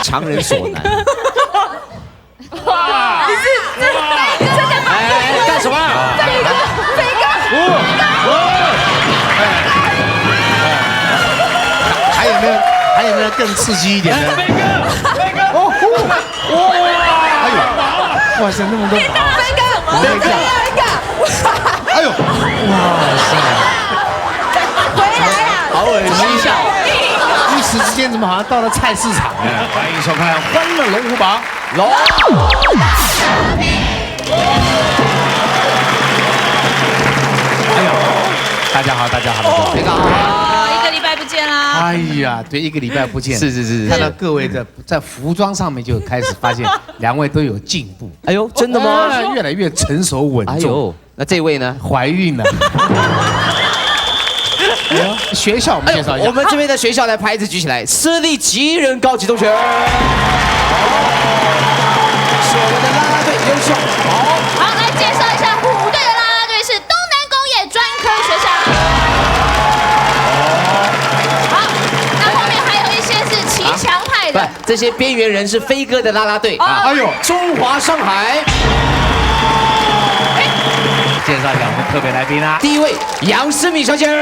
常人所难。哇！你是真的吗？干什么？飞哥，还有没有更刺激一点的？飞哥，哎呦，哇塞，那么多！飞哥，哎呦，哇塞！回来了，好恶心一下！一时之间怎么好像到了菜市场呢？欢迎收看《欢乐龙虎榜》。哎呦，大家好，大家好，飞哥好。一个礼拜不见啦。哎呀，对，一个礼拜不见，是，看到各位在服装上面就开始发现两位都有进步。哎呦，真的吗？越来越成熟稳重。哎呦，那这位呢？怀孕了。学校我们介绍一下，我们这边的学校的牌子举起来，私立吉人高级中学，是我们的啦啦队优秀。好，来介绍一下虎队的啦啦队是东南工业专科学校。好，那后面还有一些是骑墙派的。不，这些边缘人是飞哥的啦啦队啊！哎呦，中华上海。介绍一下我们特别来宾啦。第一位杨思敏小姐，你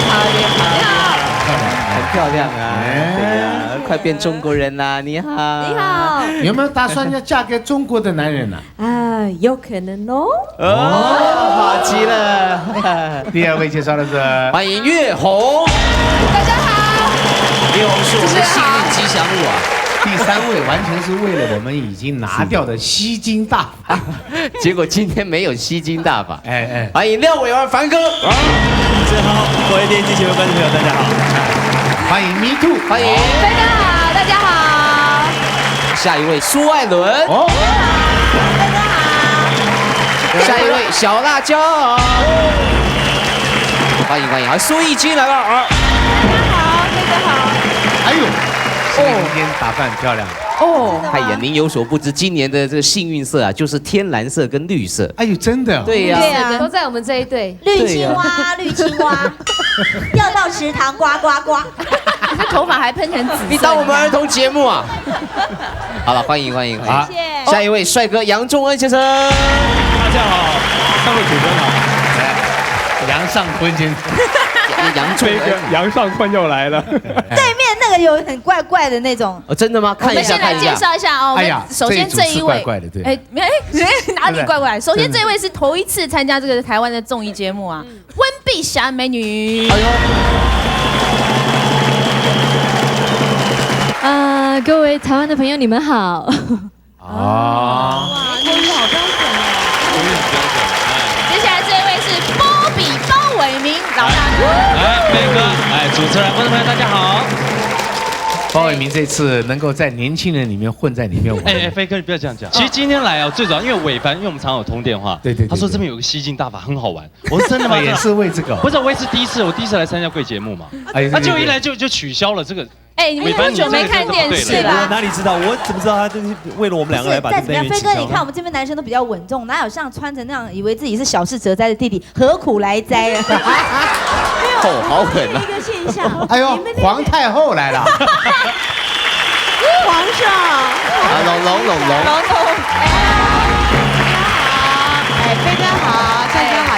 好，很漂亮啊，对呀，快变中国人啦！你好，你好，有没有打算要嫁给中国的男人呢？有可能哦。好极了。第二位介绍的是欢迎岳红，大家好，岳红是我们的幸运吉祥物啊。第三位，完全是为了我们已经拿掉的吸金大法，结果今天没有吸金大法。哎，欢迎廖伟儿凡哥，主持人好，各位电视机前的观众朋友，大家好。欢迎 Me Too，欢迎飞哥好，大家好。下一位苏艾伦，哦，下一位小辣椒，欢迎，好，苏艺君来了啊，大家好，飞哥好。哎呦，今天打扮漂亮，哎呀，您有所不知，今年的这个幸运色啊，就是天蓝色跟绿色。哎呦，真的，对呀，都在我们这一队。绿青蛙，绿青蛙，掉到池塘呱呱呱。你这头发还喷成紫色。你当我们儿童节目啊？好了，欢迎，好，谢谢。下一位帅哥杨仲恩先生，大家好，三位主持人好。杨尚昆先生，杨仲恩，杨尚昆又来了。对面那个有很怪怪的那种，哦，真的吗？我们看一下，先来介绍一下哦。我们首先这一位，怪怪的，对，哪里怪怪？首先这位是头一次参加这个台湾的综艺节目啊，温碧霞美女。哎呦，各位台湾的朋友，你们好。啊，口语好标准哦。接下来这位是波比包伟明老大哥。飞哥，主持人、观众朋友，大家好。包伟明这次能够在年轻人里面混在里面玩，飞哥，你不要这样讲。其实今天来最主要因为伟凡，因为我们常有通电话，对，他说这边有个吸金大法很好玩。我说真的吗？也是为这个，不是，我也是第一次，我第一次来参加贵节目嘛。他就一来就取消了这个。你们多久没看电视了？我哪里知道？我怎么知道他就是为了我们两个来把这边飞哥，你看我们这边男生都比较稳重，哪有像穿成那样，以为自己是小事哲哉的弟弟，何苦来哉啊？好狠啊！一个现象。哎呦，皇太后来了。皇上，龙，飞哥好，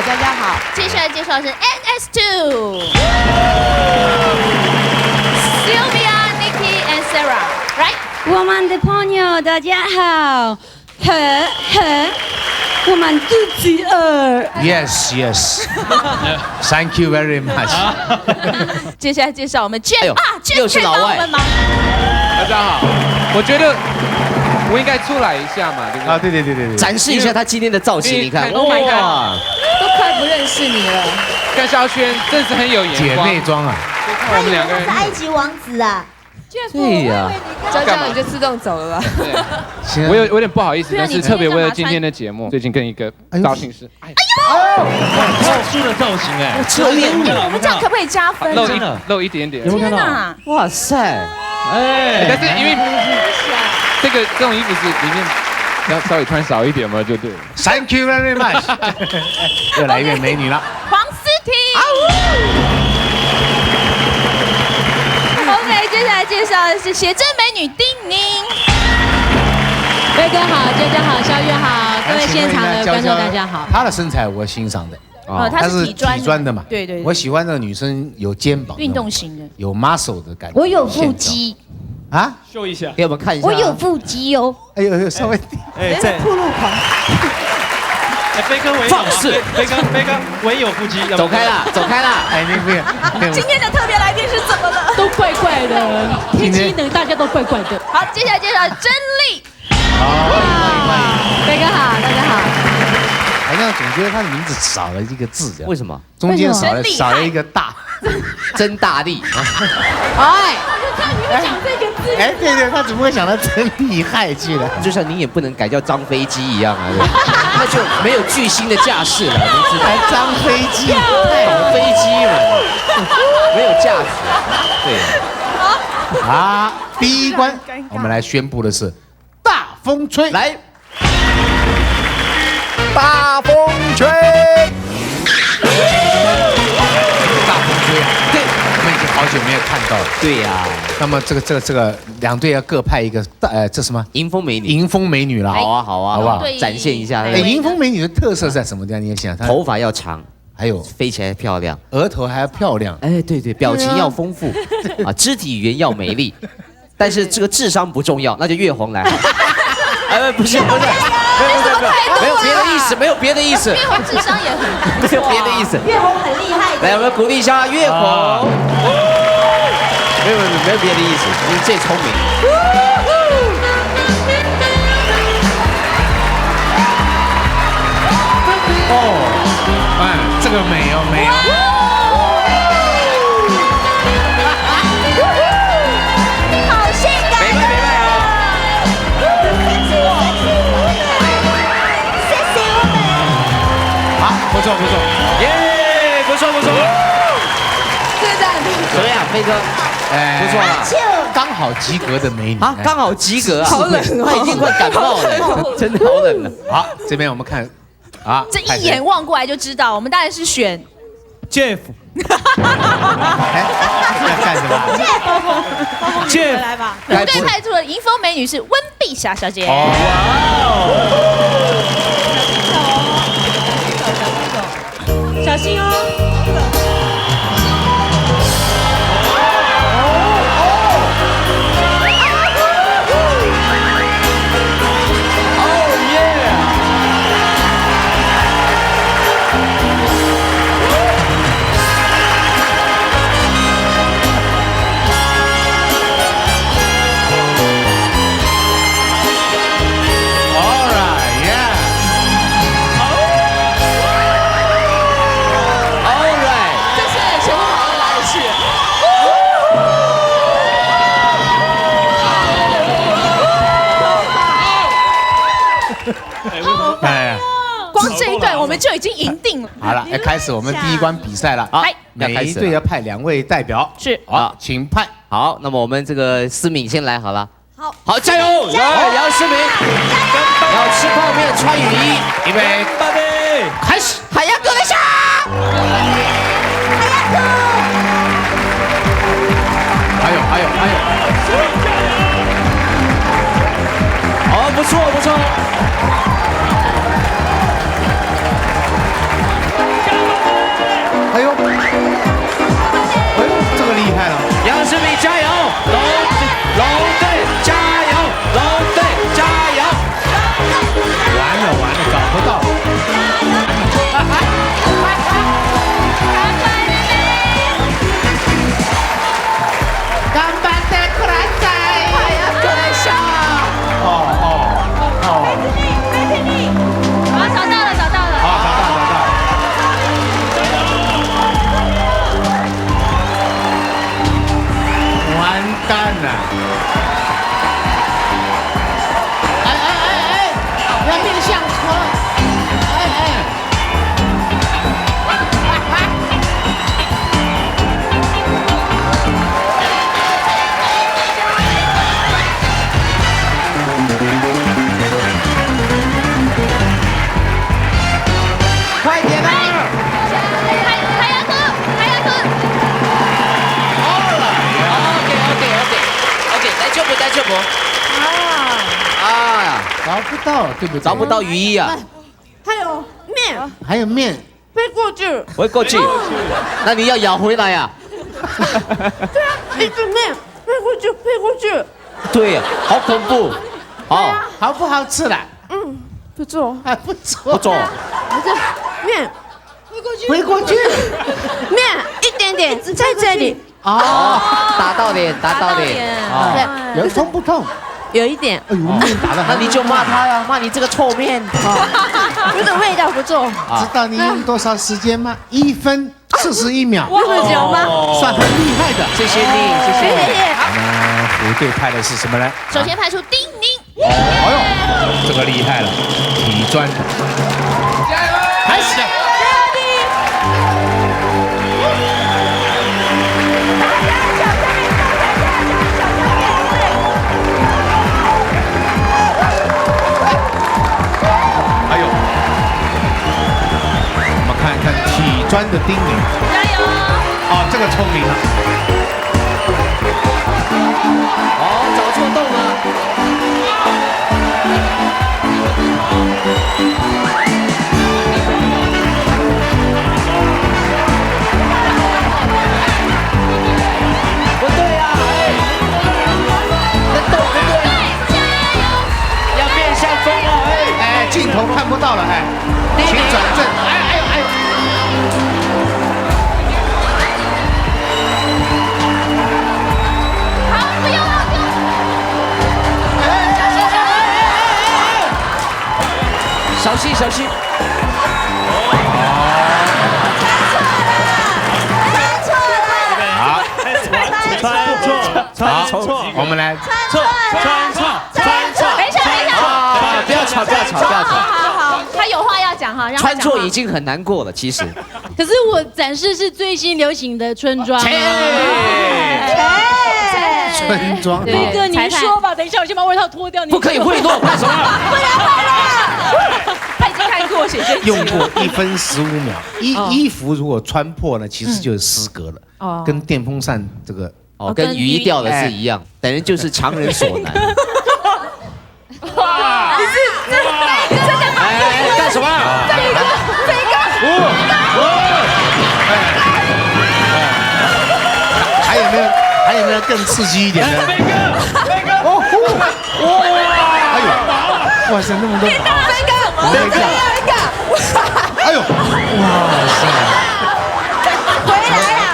佳佳好。接下来介绍的是 NS2。Sylvia、Nikki and Sarah，right？ 我们的朋友大家好，我们肚子饿。Yes，Thank you very much。接下来介绍我们 Jen 又是老外。大家好，我觉得我应该出来一下嘛，对不对？啊，对，展示一下他今天的造型，你看，Oh my god，都快不认识你了。看萧轩真是很有眼光。姐妹装啊，看我们两个人是埃及王子啊。对呀，娇娇你就自动走了吧。我有点不好意思，但是特别为了今天的节目，最近跟一个造型师，特殊的造型遮脸舞，我们这样可不可以加分？露一点点。天哪！哇塞！但是因为这种衣服是里面要稍微穿少一点嘛，就对了。Thank you very much。越来越美女了。黄思婷。介绍的是写真美女丁宁。飞哥好，娇娇好，肖月好，各位现场的观众大家好。她的身材我欣赏的，她是体专的嘛。对对。我喜欢那个女生有肩膀，运动型的，有 muscle 的感觉。我有腹肌啊，秀一下，给我们看一下。我有腹肌哦。哎呦，稍微。在暴露狂。飞哥唯放肆，飞哥唯有腹肌，走开啦，走开啦！哎，那不要。今天的特别来宾是怎么了？都怪怪的，天机能大家都怪怪的。好，接下来介绍甄丽。飞哥好，大家好。好像总觉得他的名字少了一个字，为什么？中间少了一个大，真大力。哎，你会讲这个字？哎，对，他怎么会想到真厉害去了？就像你也不能改叫张飞机一样啊，那就没有巨星的架势了，你知道？张飞机，好飞机嘛，没有架子。对。好，第一关我们来宣布的是大风吹，来，大风吹，大风吹啊！对，我们已经好久没有看到了。对呀。那么这个两队要各派一个这什么迎风美女？迎风美女了。好啊，好啊，好不好？展现一下。哎，迎风美女的特色在什么地方？你想，头发要长，还有飞起来漂亮，额头还要漂亮。哎，对，表情要丰富啊，肢体语言要美丽，但是这个智商不重要，那就月红来。哎，不是，没有别的意思，没有别的意思。月红智商也很没有别的意思。月红很厉害。来，我们鼓励一下月红。没有别的意思，你最聪明。哦，哎，这个美哦，美哦。好性感。没卖啊！谢谢我们。好，不错，耶，不错。怎么样，飞哥？哎，不错了，刚好及格的美女啊，刚好及格啊！好冷哦，他已经快感冒了，真的好冷了。好，这边我们看，啊，这一眼望过来就知道，我们当然是选 Jeff。哎，要干什么 ？Jeff 来吧。我们队派出的迎风美女是温碧霞小姐。小心哦。光这一段我们就已经赢定了。好了，要开始我们第一关比赛了。好，每一队要派2位代表。是，好，请派。好，那么我们这个思敏先来好了。好，加油！来，杨思敏，要吃泡面，穿雨衣，预备，开始。海洋哥的下。还有。哦，不错。哎呦，这个厉害了！杨思敏加油！龙队加油！龙队加油！完了，找不到。頑張ってください！早くでしょ！找不到，对不对？找不到鱼衣啊，还有面还有面，飞过去，回过去，那你要咬回来呀。一只面飞过去，飞过去。对呀，好恐怖。好，好不好吃啦？不错，还不错，不错。面回过去，面一点点在这里，哦，打到脸，打到脸。哦，有痛不痛？有一点，哎呦，面打的，那你就骂他呀，骂你这个臭面。这个味道不错。知道你用多少时间吗？1分41秒，这么久吗？算很厉害的。谢谢你，谢谢你。那虎队派的是什么呢？首先派出丁宁，哎呦，这个厉害了，体专，开始。还有，我们看看体专的丁宁，加油！哦，这个聪明了。哦，找错洞了。不对呀，哎，那洞不对，要面向风了，哎。哎，镜头看不到了，哎，请转正，哎，好，不用了，不用了。小心，小心。好，穿错，我们来穿错，等一下，等一下。啊，不要吵，不要吵，不要吵。好，他有话要讲哈，让他穿讲话错已经很难过了，其实。可是我展示是最新流行的春装。村庄，飞哥，您说吧。等一下，我先把外套脱掉。不可以贿赂，干什么？他已经看过写真集用过1分15秒。衣服如果穿破呢，其实就是失格了，哦跟电风扇这个哦，跟鱼一掉的是一样，等于就是强人所难。哇！你是真的哎，干什么？还有没有更刺激一点的？飞哥，哎呦，哇塞，那么多宝！哎呦，哇塞，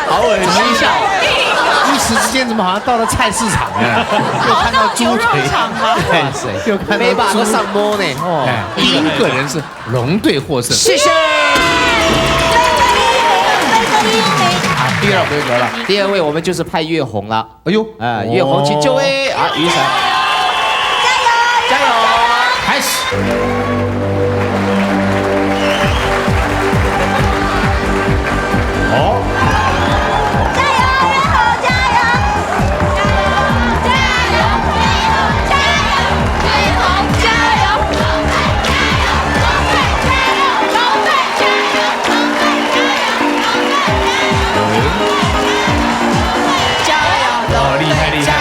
好恶心笑。一时之间怎么好像到了菜市场呀？又看到猪腿，哇塞，又看到猪每把都上摸呢。哦，哎，第一个人是龙队获胜。谢谢。啊，第二回合了，第二位我们就是派月红了。哎呦，月红请就位啊，雨伞，加油，开始。哦，哦，厉害厉害！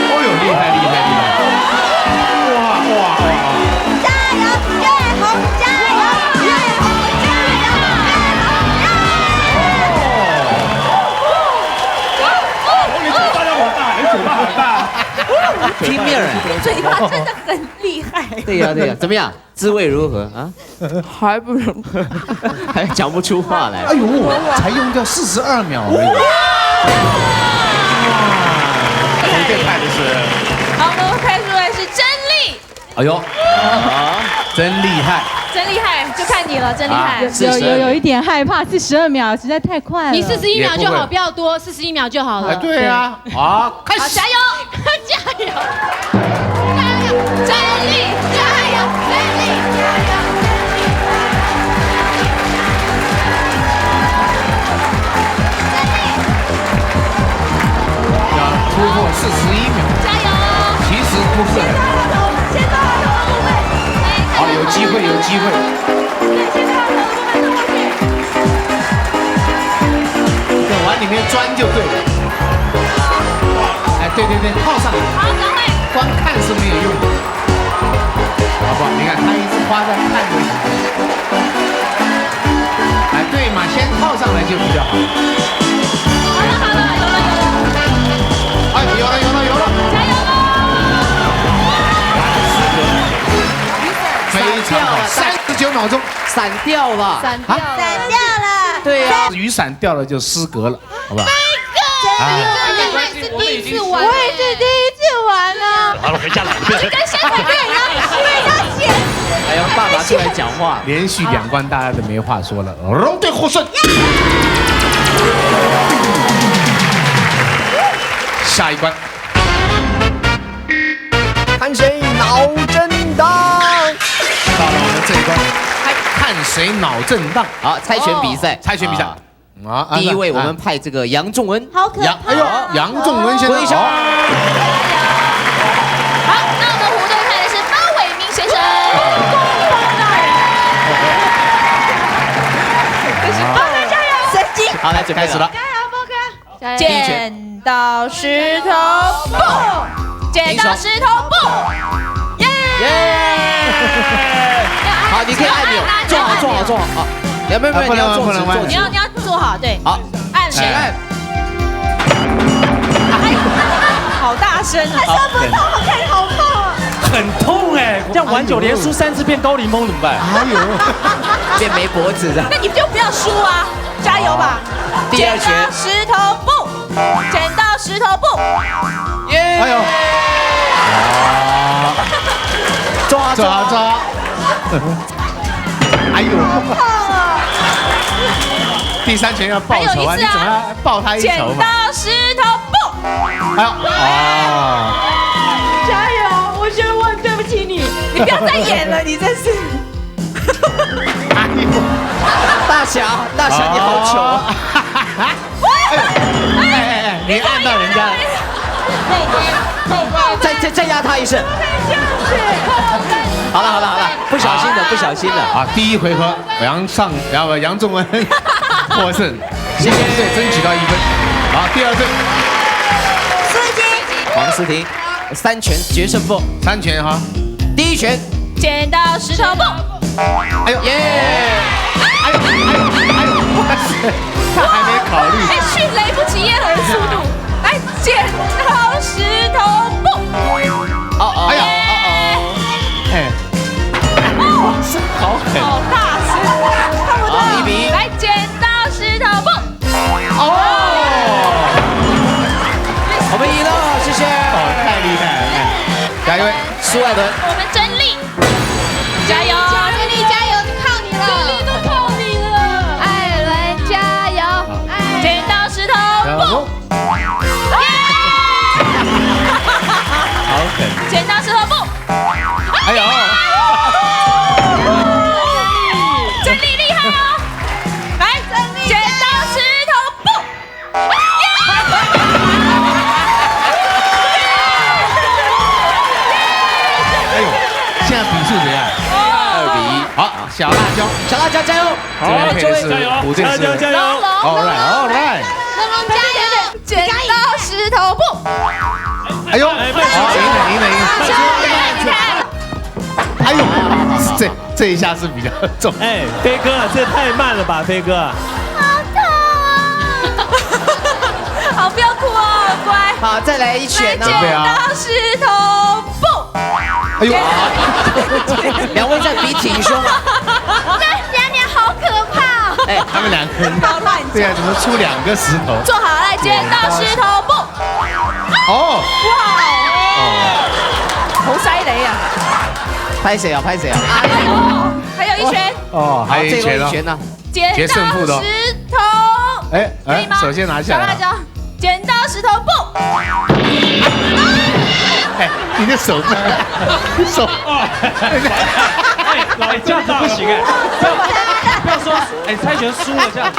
哦呦，厉害厉害厉害！哇哇哇！你嘴巴要好大，你嘴巴很大。拼命人，嘴巴真的很厉害。对呀对呀，怎么样？滋味如何啊？还不容易。还讲不出话来。哎呦，才用掉42秒而已。哇，最派的是，好，我们派出来是真力，哎呦，真厉害！真厉害，就看你了，真厉害。有一点害怕，42秒实在太快了。你41秒就好，也不会不要多，41秒就好哎，了。对啊，好，开好，始。加油，加油，加油，真力，加油，真力，加油。要突破41秒，加油！其实不是很难。好，有机会，有机会。往里面钻就对了。对，套上来。好，赶快。光看是没有用的，好不好？你看他一直花在看的。哎，对嘛，先套上来就比较好。好了，哎，有了，加油喽！非常好，39秒钟，散掉了，散掉了。对呀，雨伞掉了就失格了，好吧？我也是第一次玩，我也是第一次玩呢。好了，回家了。跟香港队一样，因为他写。哎呦，爸爸出来讲话，连续2关大家都没话说了，龙队获胜。下一关，看谁脑震荡。到了我们这一关，看谁脑震荡。好，猜拳比赛，猜拳比赛。啊，第一位我们派这个杨仲恩，好可怕！哎呦，杨仲恩先生，好，那我们湖队派的是包伟明先生。神经！好，来，准备开始了。剪刀石头布，剪刀石头布，耶！好，你可以按钮，坐好，好。没有，你要坐直，你要坐好，对。好，按谁按？好大声啊！他不痛，我看好痛啊！很痛哎，这样玩久连输3次变高凌风怎么办？哎呦，变没脖子的。那你就不要输啊，加油吧！第二拳，石头布，剪刀石头布，耶！哎呦，抓！哎呦，第3拳要报仇啊！你怎么样报他一剪仇嘛？刀石头布，哎呦，哦，加油！我觉得我很对不起你，你不要再演了，你真是。哎呦，大侠，你好糗啊！哎，你按到人家了，再压他一声。好了，不小心的。啊，第1回合杨仲恩获胜，谢谢队争取到1分。好，第2队黄思婷，3拳决胜负，3拳哈，第1拳，剪刀石头布，哎呦耶！哎呦，他还没考虑。哎，迅雷不及掩耳的速度，来，剪刀石头布，哎呀，哎，好狠，好大声，看不到1比1，来，剪刀石头布，我们赢了，谢谢。太厉害了，下一位苏艾伦，我们真力，加油，真力加油，靠你了，真力都靠你了，艾伦加油，剪刀石头布，好狠，剪刀石头布，哎呦，真力厉害哦，来，剪刀石头布，哎呦，现在比数怎样2比1。好，小辣椒加油！好，这边加油，虎队是加油！ ，all right，龙龙加油！剪刀石头布，哎呦，好，赢了，哎呦，这一下是比较重，哎，飞哥，这太慢了吧，飞哥。好痛啊！好，不要哭哦，乖。好，再来1拳呢。剪刀石头布，哎呦，两位在比挺胸啊。那娘好可怕哦！哎，他们2个人，对啊，怎么出2个石头？坐好，来，剪刀石头布。哦，哇！头塞雷啊！拍谁啊？哎呦，还有1拳，哦，还有1拳1拳呢。剪决胜负的刀哦石头，可以吗？首先拿下来小辣椒，剪刀石头布。哎，你的手手，哎，老这样子不行哎，不要说哎，猜拳输了这样。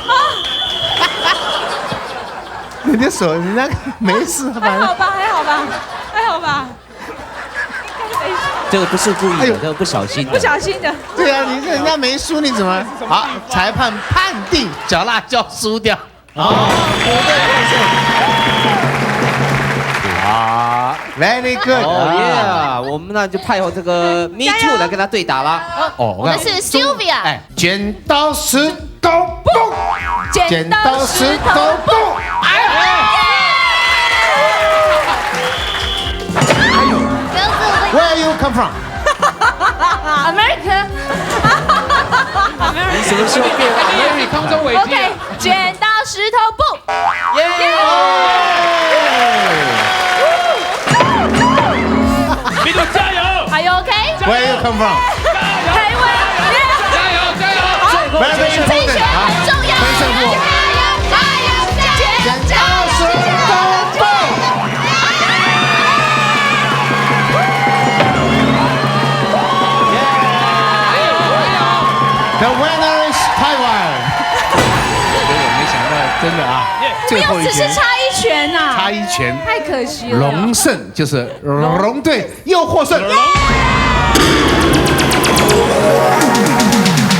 你的手，人家没事吧？还好吧。这个不是故意的，这个不小心的。不小心的。对啊，你人家没输，你怎么？好，裁判判定小辣椒输掉。啊， ，Very good，哦耶！我们呢就派这个 Me Too 来跟他对打啦。哦，我们是 Sylvia，哎，剪刀石头布，剪刀石头布，Where you come from? America，你什么时候变了？因为康中伟 OK， 剪刀石头布，米度加油！还有 OK， Where you come from? 台湾，加油加油！Very important，这一拳很重要，分胜负。剪刀石头布。The winner is Taiwan。我没想到，真的啊，最后一拳只是差一拳呐，差一拳，太可惜了。龙胜就是龙队又获胜。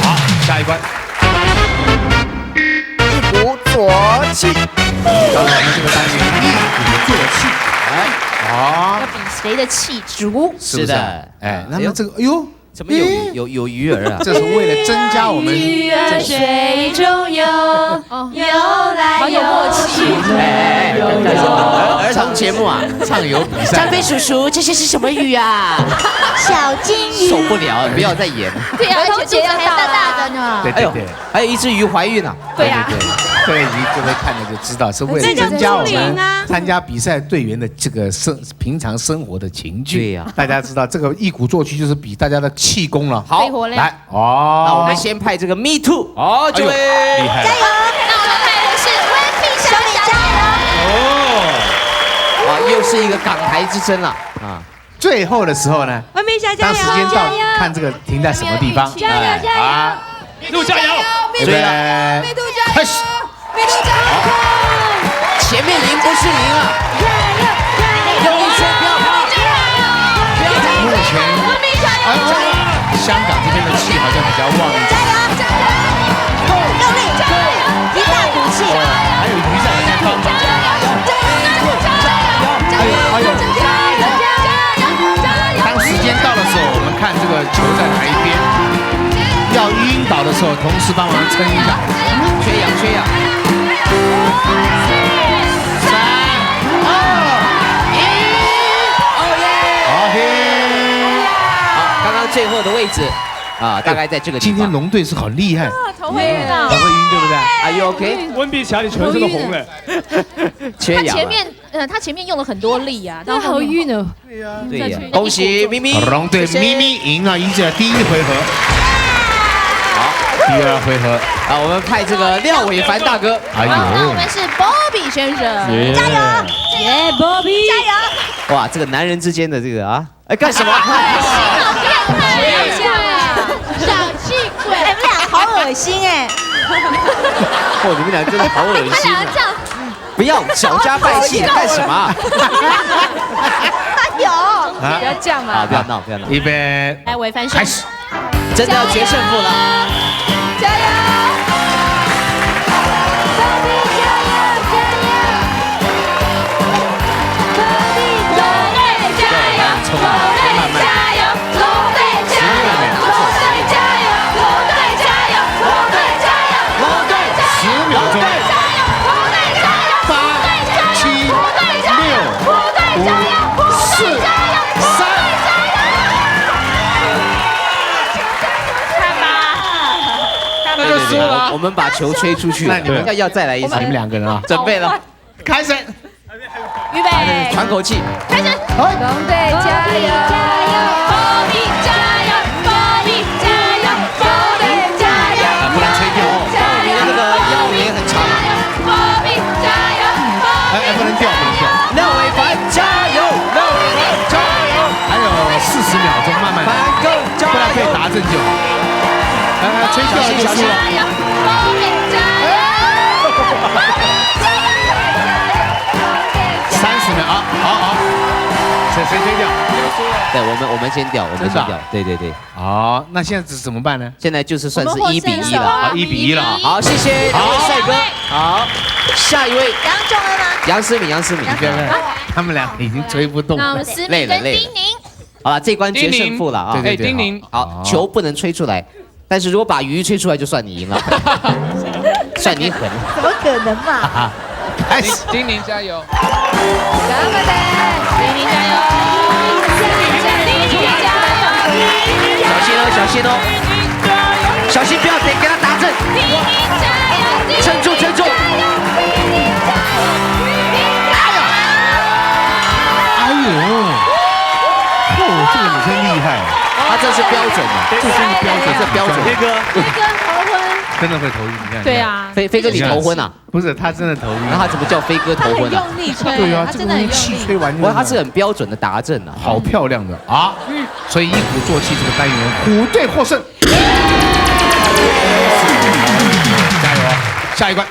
好，下一关。一鼓作气。到了我们这个单元，一鼓作气。哎，好要，比谁的气足。是的，哎，那么这个，哎呦。怎么有鱼儿啊？这是为了增加我们鱼儿水中游，游来好有默契。哎，儿童节目啊，唱游比赛。张飞叔叔，这些是什么鱼啊？小金鱼，受不了，不要再演了。对啊，而且节还大大的呢。对对对，还有一只鱼怀孕了。对啊，这个鱼各位看了就知道，是为了增加我们参加比赛队员的这个平常生活的情趣。对呀，大家知道这个一鼓作气就是比大家的气功了。好，来哦，那我们先派这个 Me Too，哦，这位厉害，加油！那我们派的是温碧霞小姐。啊，又是一个港台之争了啊！最后的时候呢，文明霞加油，当时间到，看这个停在什么地方。加油加油，啊，米度加油！预备，开始。前面赢不是赢啊！用力吹，不要跑，不要跑！目前。香港这边的气好像比较旺一点。用力，一大股气。还有鱼在那边帮当时间到的时候，我们看这个球在哪一边，要晕倒的时候，同时帮忙撑一下。缺氧，缺氧。3、2、1，哦耶！ OK。好，刚刚最后的位置啊，大概在这个地方。今天龙队是很厉害，头会晕啊很！会晕，对不对？ Are you OK？温碧霞，你全身都红了。缺氧。他前面用了很多力啊，但好晕哦。对呀，恭喜咪咪。龙队咪咪赢了，赢在第一回合。好，第二回合啊，我们派这个廖伟凡大哥。哎那我们是 Bobby 先生，加油，耶，Bobby，加油！哇，这个男人之间的这个啊，哎，干什么？小气鬼，你们俩好恶心哎！哦，你们俩真的好恶你们心啊！俩这样不要小家败气，干什么？有，不要这样啊，嘛！不要闹，不要闹！预备，来，伟凡开始。真的要决胜负了！加油！我们把球吹出去，那你们要再来一次。你们两个人啊，准备了，开始，预备，喘口气，开始！龙队加油！波比加油！波比加油！波比加油！不能吹掉哦，你的这个腰也很长啊。波比加油！哎，不能掉，不能掉。廖伟凡加油！廖伟凡加油！还有40秒钟，慢慢，不然被打正就好。吹掉了就输了。30秒啊，好，谁吹掉？对，我们先掉，我们先掉。对对对。好，那现在怎么办呢？现在就是算是1-1了啊，1-1了。好，谢谢两位帅哥。好，下一位杨仲恩吗？杨思敏，杨思敏。他们俩已经追不动了。那我们思敏跟丁宁。好了，这关决胜负了啊！对，丁宁，好，球不能吹出来，但是如果把鱼吹出来，就算你赢了，算你狠。怎么可能嘛？开始，丁宁加油！丁宁加油！小心哦，小心哦，小心不要给他打正。撑住，撑住！哎呦！哦，这个女生厉害，她这是标准的，这是标准，这标准。飞哥头婚，真的会头晕，你看。对啊，飞哥你头婚啊？不是，他真的头晕。那他怎么叫飞哥头婚啊？用力吹，对啊，他真的很用气力。吹完。不过他是很标准的达阵啊，好漂亮的啊！所以一鼓作气这个单元，虎队获胜。加油啊！下一关。